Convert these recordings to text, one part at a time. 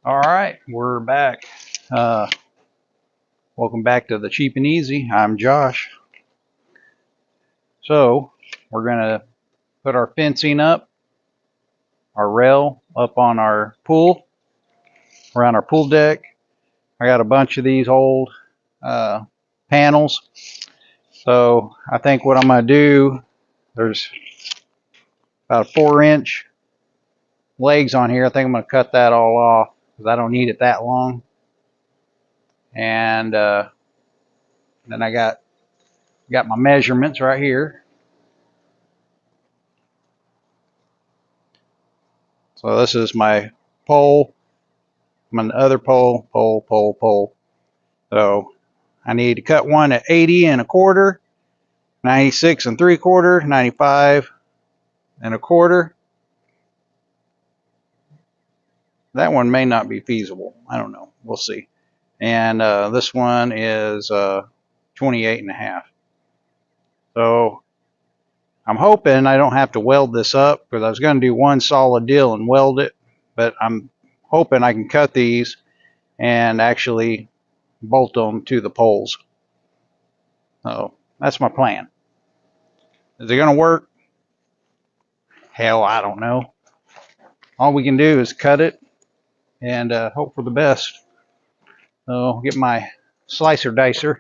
All right, we're back. Uh, Welcome back to the Cheap and Easy. I'm Josh. So we're gonna put our fencing up, our rail up on our pool, around our pool deck. I got a bunch of these old uh, panels. So I think what I'm gonna do, there's about a 4-inch legs on here. I think I'm gonna cut that all off because I don't need it that long. And then I got my measurements right here. So this is my pole, my other pole, pole. So I need to cut one at 80 and a quarter, 96 and 3/4, 95 and a quarter. That one may not be feasible. I don't know. We'll see. And this one is 28 and a half. So I'm hoping I don't have to weld this up because I was going to do one solid deal and weld it, but I'm hoping I can cut these and actually bolt them to the poles. So that's my plan. Is it going to work? Hell, I don't know. All we can do is cut it and hope for the best. So I'll get my slicer dicer.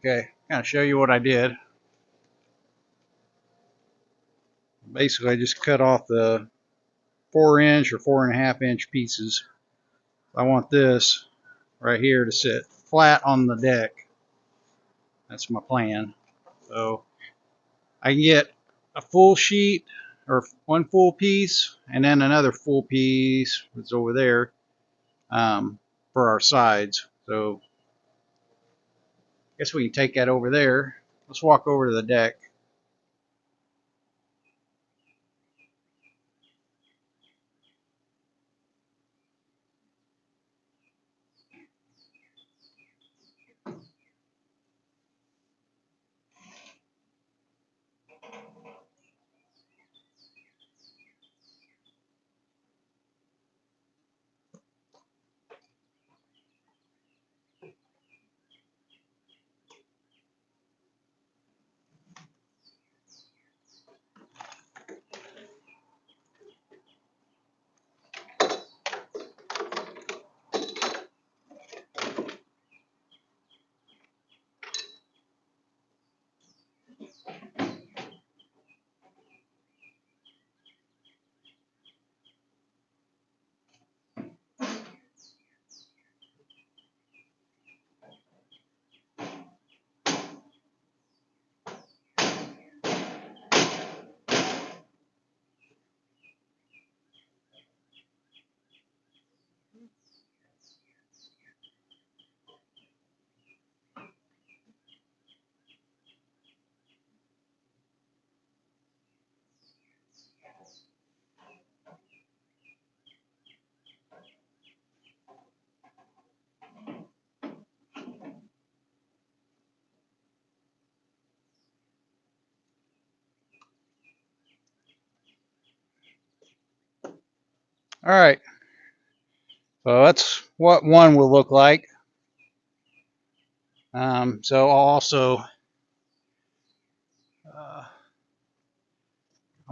Okay, kind of show you what I did. Basically, I just cut off the 4-inch or 4.5-inch pieces. I want this right here to sit flat on the deck. That's my plan. So I can get a full sheet or one full piece and then another full piece that's over there for our sides. So I guess we can take that over there. Let's walk over to the deck. All right, so that's what one will look like. So I'll also, I'm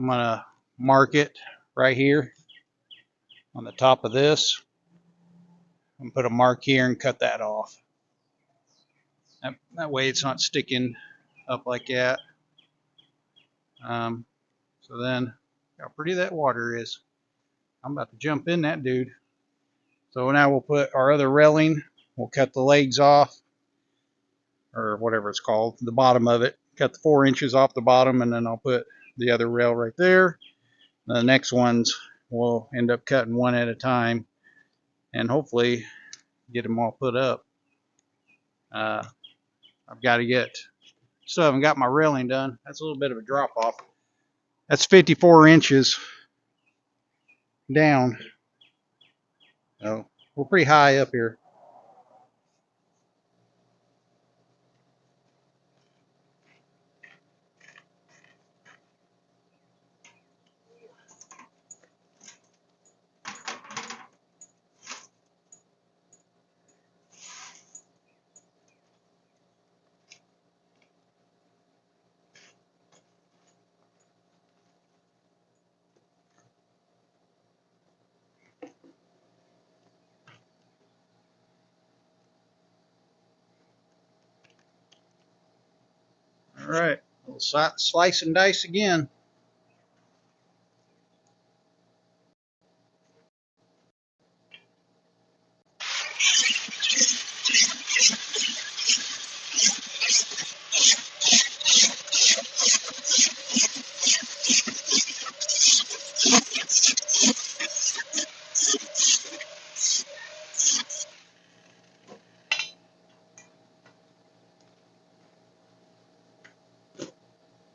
gonna mark it right here on the top of this and put a mark here and cut that off. That way it's not sticking up like that. So then, how pretty that water is. I'm about to jump in that dude. So now we'll put our other railing. We'll cut the legs off, or whatever it's called, the bottom of it. Cut the 4 inches off the bottom, and then I'll put the other rail right there. The next ones we'll end up cutting one at a time and hopefully get them all put up. I've got to still haven't got my railing done. That's a little bit of a drop off. That's 54 inches down. So we're pretty high up here. All right, we'll slice and dice again.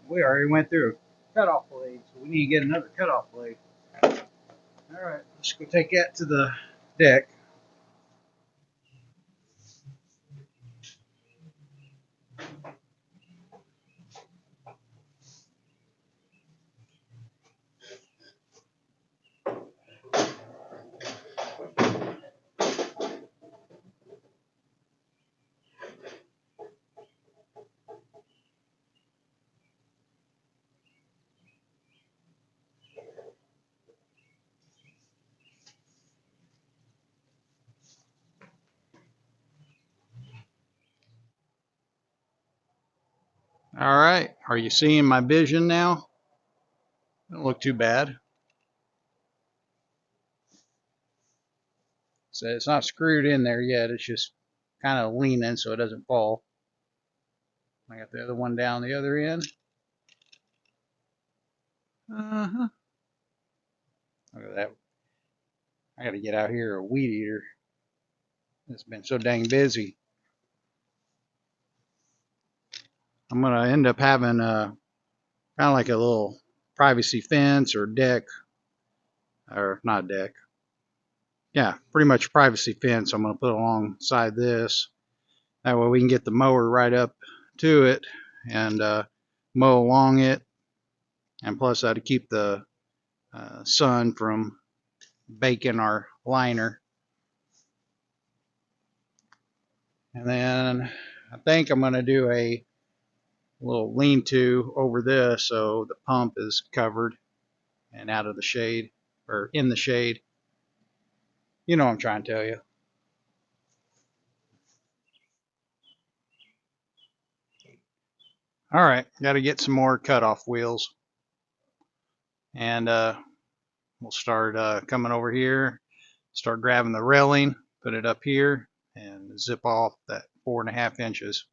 We already went through cutoff blade, so we need to get another cutoff blade. All right, let's go take that to the deck. All right, are you seeing my vision now? Don't look too bad. So it's not screwed in there yet. It's just kind of leaning so it doesn't fall. I got the other one down the other end. Look at that. I got to get out here a weed eater. It's been so dang busy. I'm going to end up having kind of like a little privacy fence or deck, or not deck. Yeah, pretty much privacy fence I'm going to put alongside this. That way we can get the mower right up to it and mow along it. And plus that'll keep the sun from baking our liner. And then I think I'm going to do a little lean-to over this so the pump is covered and out of the shade, or in the shade. You know what I'm trying to tell you. All right, got to get some more cutoff wheels. And we'll start coming over here, start grabbing the railing, put it up here, and zip off that 4.5 inches.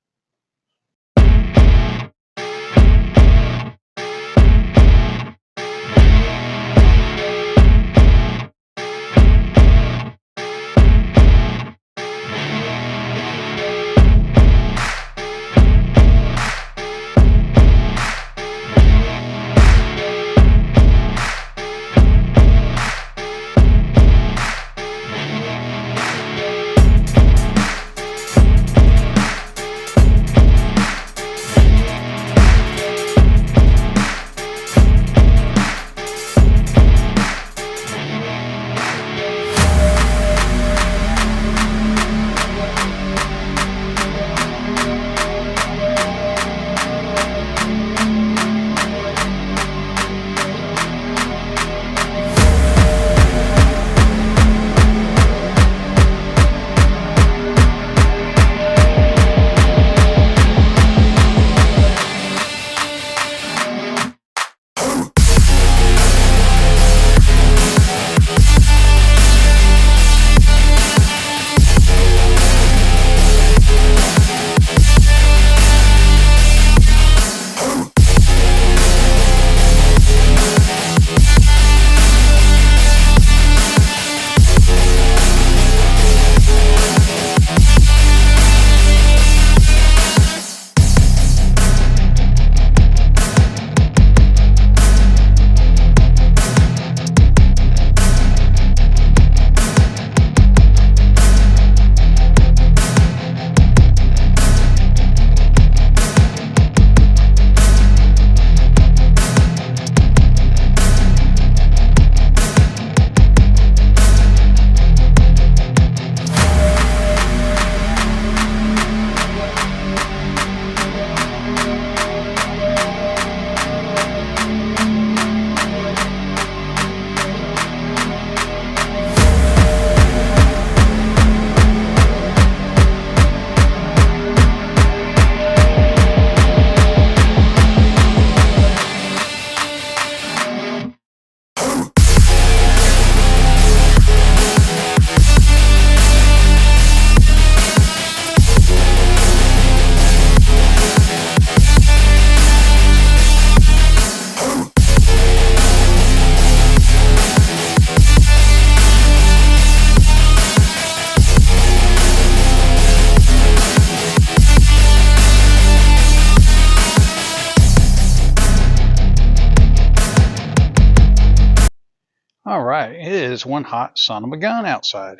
is one hot son of a gun outside.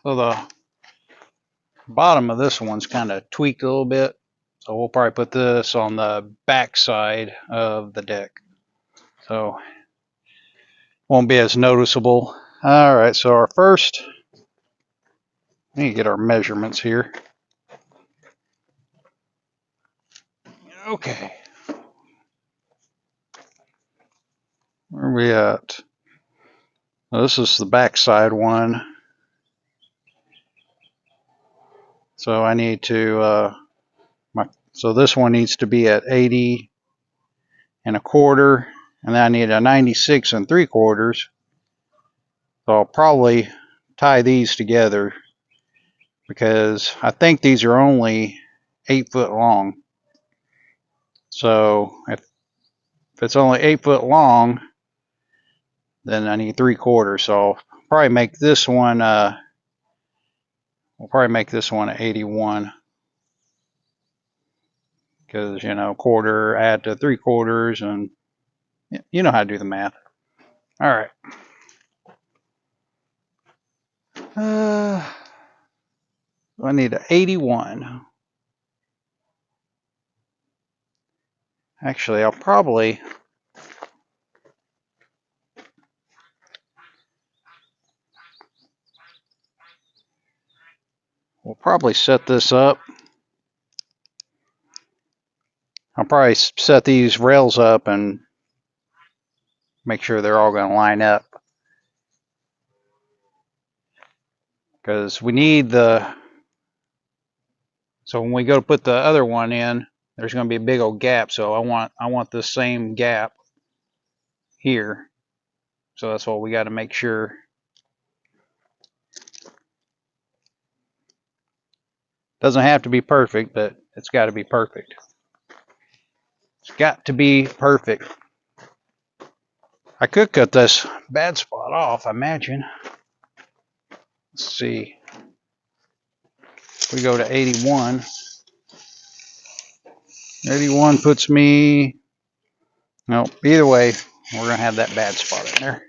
So the bottom of this one's kind of tweaked a little bit. So we'll probably put this on the back side of the deck. So won't be as noticeable. All right, so our first, we need to get our measurements here. Okay. Where are we at? Well, this is the back side one. So I need to, so this one needs to be at 80 1/4, and then I need a 96 3/4. So I'll probably tie these together because I think these are only 8 foot long. So if it's only 8 foot long, then I need 3/4. So I'll probably make this one, we'll probably make this one 81. Because, you know, quarter add to 3/4, and you know how to do the math. All right. I need an 81. Actually, we'll probably set this up. I'll probably set these rails up and make sure they're all going to line up. Because we need the, so when we go to put the other one in, there's going to be a big old gap. So I want the same gap here. So that's what we got to make sure. Doesn't have to be perfect, but it's got to be perfect. It's got to be perfect. I could cut this bad spot off, I imagine. Let's see. We go to 81. 81 puts me, no, either way, we're going to have that bad spot in there.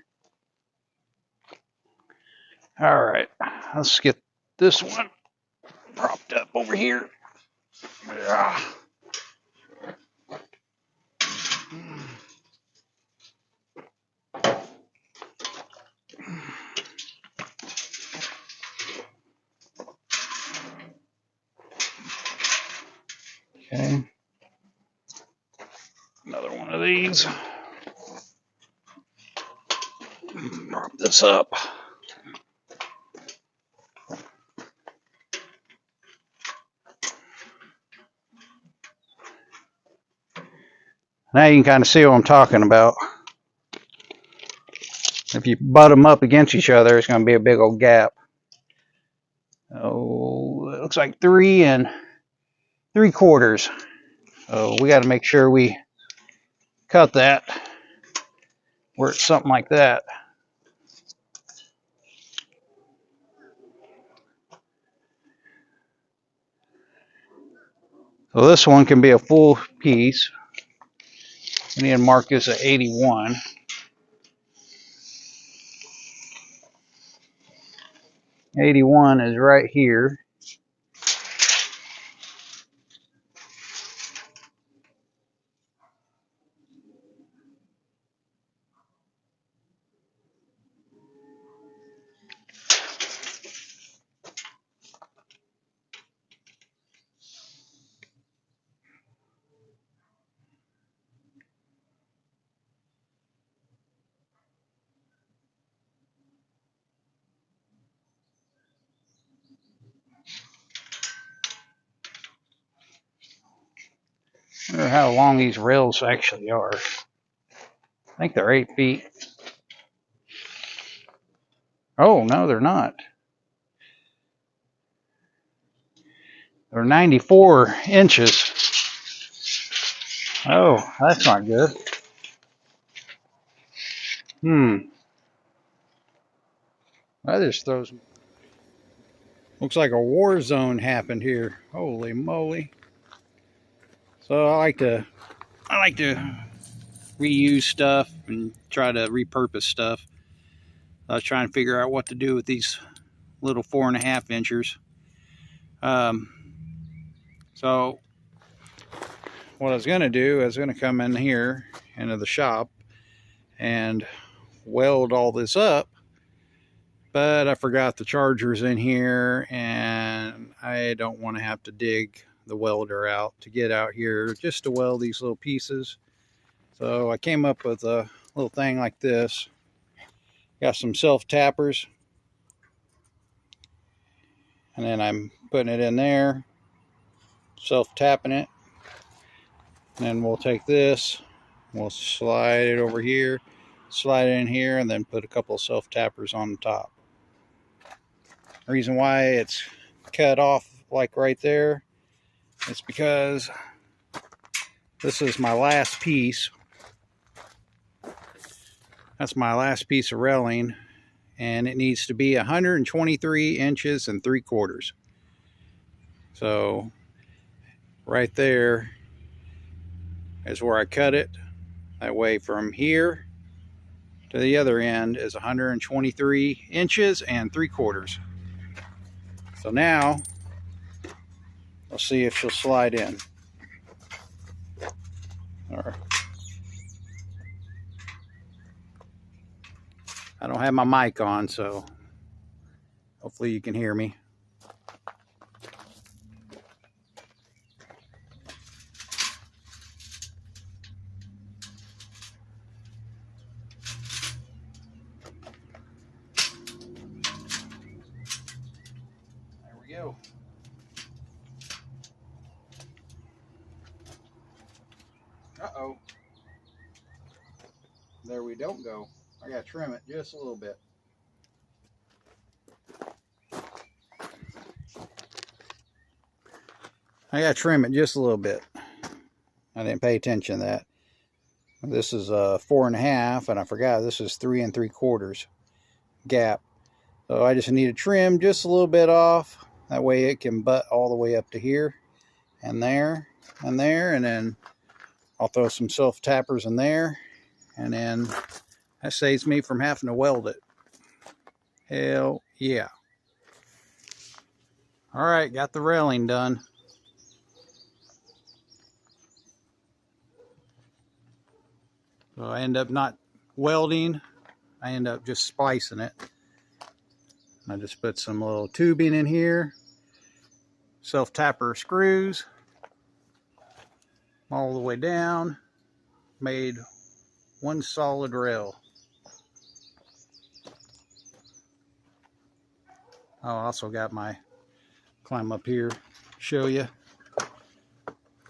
All right, let's get this one propped up over here. Okay. Another one of these. Prop this up. Now you can kind of see what I'm talking about. If you butt them up against each other, it's going to be a big old gap. Oh, it looks like 3 3/4. So we got to make sure we cut that where it's something like that. So this one can be a full piece. We need to mark this at 81. 81 is right here. I wonder how long these rails actually are. I think they're 8 feet. Oh, no, they're not. They're 94 inches. Oh, that's not good. That just throws me. Looks like a war zone happened here. Holy moly. So I like to reuse stuff and try to repurpose stuff. I was trying to figure out what to do with these little 4.5 inchers. So what I was going to do, I was going to come in here into the shop and weld all this up, but I forgot the chargers in here, and I don't want to have to dig the welder out to get out here just to weld these little pieces. So I came up with a little thing like this. Got some self tappers, and then I'm putting it in there, self tapping it, and then we'll take this, we'll slide it over here, slide it in here, and then put a couple of self tappers on the top. The reason why it's cut off like right there is because this is my last piece. That's my last piece of railing, and it needs to be 123 inches and 3/4. So right there is where I cut it. That way from here to the other end is 123 inches and 3/4. So now we'll see if she'll slide in. Or I don't have my mic on, so hopefully you can hear me. There we go. Uh-oh. There we don't go. I gotta trim it just a little bit. I gotta trim it just a little bit. I didn't pay attention to that. This is 4.5, and I forgot this is 3 3/4 gap. So I just need to trim just a little bit off. That way it can butt all the way up to here and there and there, and then I'll throw some self tappers in there, and then that saves me from having to weld it. Hell yeah. All right, got the railing done. So I end up not welding. I end up just splicing it. I just put some little tubing in here. Self-tapper screws. All the way down. Made one solid rail. I also got my climb up here, show you.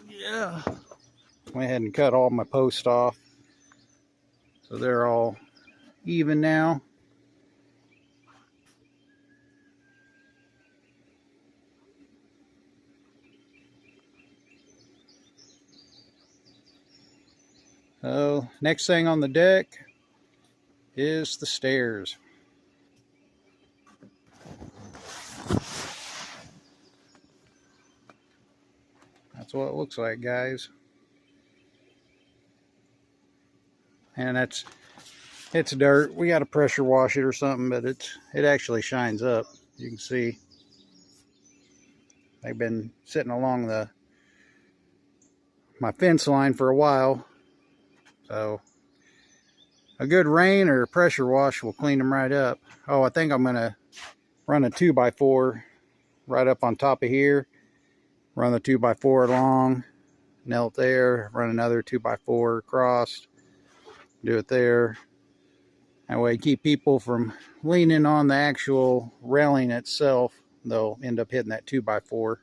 Yeah. Went ahead and cut all my posts off. So they're all even now. So next thing on the deck is the stairs. That's what it looks like, guys. And it's dirt. We got to pressure wash it or something, but it actually shines up. You can see they've been sitting along my fence line for a while. So a good rain or a pressure wash will clean them right up. Oh, I think I'm going to run a 2x4 right up on top of here. Run the 2x4 along, nail it there, run another 2x4 across, do it there. That way keep people from leaning on the actual railing itself. They'll end up hitting that 2x4.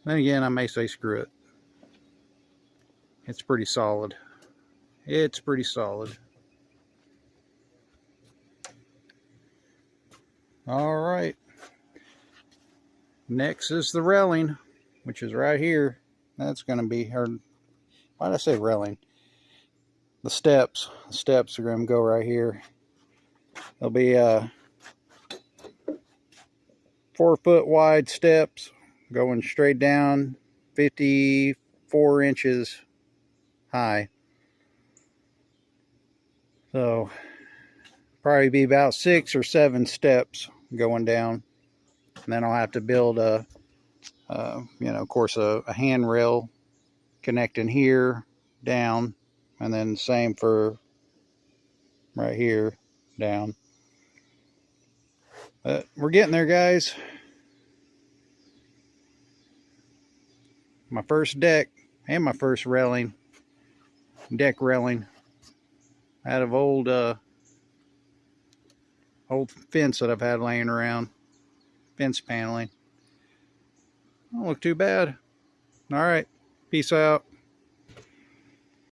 Then again, I may say screw it. It's pretty solid. It's pretty solid. All right. Next is the railing, which is right here. That's going to be her. Why did I say railing? The steps. The steps are going to go right here. There'll be 4-foot wide steps going straight down 54 inches high. So probably be about 6 or 7 steps going down. And then I'll have to build a, of course, a handrail connecting here down, and then same for right here down. But we're getting there, guys. My first deck and my first deck railing out of old fence that I've had laying around, fence paneling. Don't look too bad. All right, peace out.